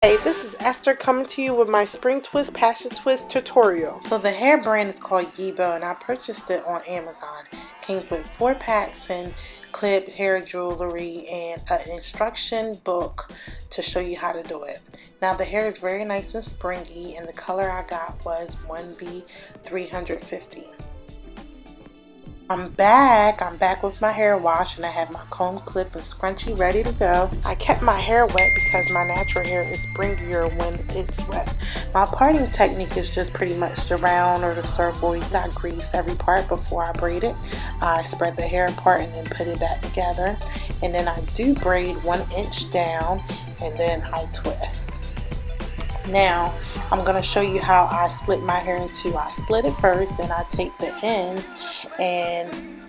Hey, this is Esther coming to you with my Spring Twist Passion Twist tutorial. So the hair brand is called Yebo and I purchased it on Amazon. Came with 4 packs and clip, hair jewelry, and an instruction book to show you how to do it. Now the hair is very nice and springy and the color I got was 1B 350. I'm back with my hair wash and I have my comb clip and scrunchie ready to go. I kept my hair wet because my natural hair is springier when it's wet. My parting technique is just pretty much the round or the circle. You gotta grease every part before I braid it. I spread the hair apart and then put it back together. And then I do braid 1 inch down and then I twist. Now I'm going to show you how I split my hair in two. I split it first, then I take the ends and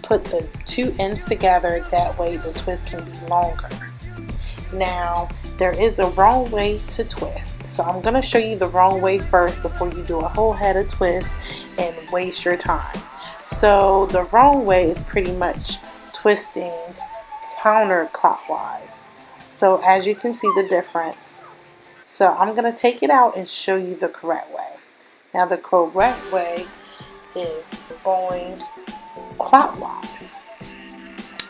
put the 2 ends together. That way the twist can be longer. Now there is a wrong way to twist, so I'm going to show you the wrong way first before you do a whole head of twists and waste your time. So the wrong way is pretty much twisting counterclockwise. So as you can see the difference. So I'm going to take it out and show you the correct way. Now the correct way is going clockwise.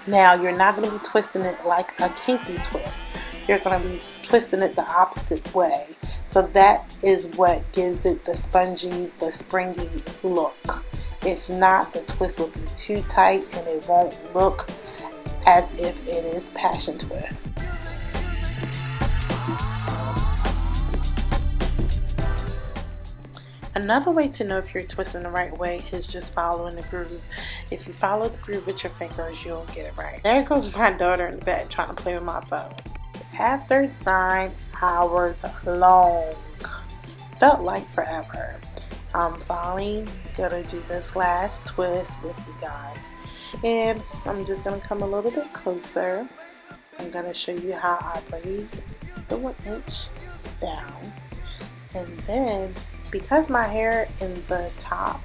Now you're not going to be twisting it like a kinky twist. You're going to be twisting it the opposite way. So that is what gives it the spongy, the springy look. If not, the twist will be too tight and it won't look as if it is passion twist. Another way to know if you're twisting the right way is just following the groove. If you follow the groove with your fingers, you'll get it right. There goes my daughter in the bed trying to play with my phone. After 9 hours long, felt like forever, I'm finally gonna do this last twist with you guys. And I'm just gonna come a little bit closer. I'm gonna show you how I braid the 1 inch down. And then, because my hair in the top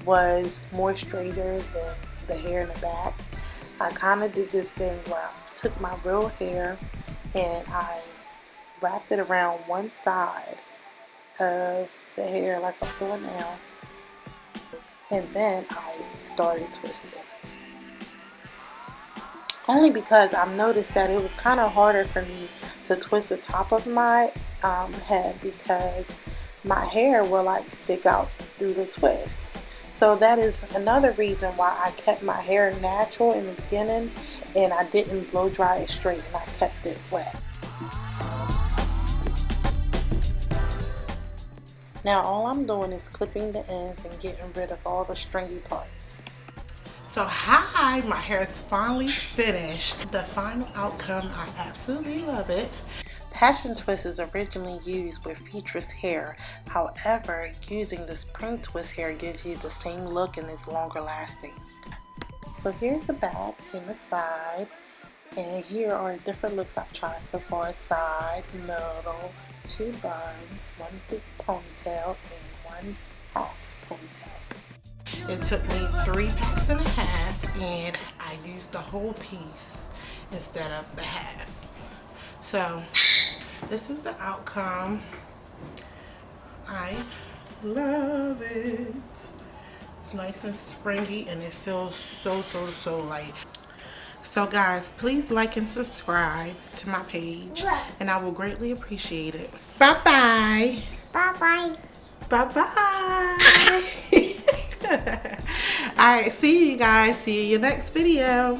was more straighter than the hair in the back, I kind of did this thing where I took my real hair and I wrapped it around one side of the hair like I'm doing now, and then I started twisting. Only because I've noticed that it was kind of harder for me to twist the top of my head because my hair will like stick out through the twist. So that is another reason why I kept my hair natural in the beginning and I didn't blow dry it straight and I kept it wet. Now all I'm doing is clipping the ends and getting rid of all the stringy parts. So hi, my hair is finally finished. The final outcome, I absolutely love it. Passion twist is originally used with featureless hair. However, using the spring twist hair gives you the same look and is longer lasting. So here's the back and the side. And here are different looks I've tried so far: side, middle, 2 buns, 1 big ponytail, and 1 half ponytail. It took me 3 packs and a half and I used the whole piece instead of the half. So this is the outcome. I love it. It's nice and springy and it feels so light. So guys, please like and subscribe to my page and I will greatly appreciate it. Bye bye. Bye bye. Bye bye. Alright, see you guys. See you in your next video.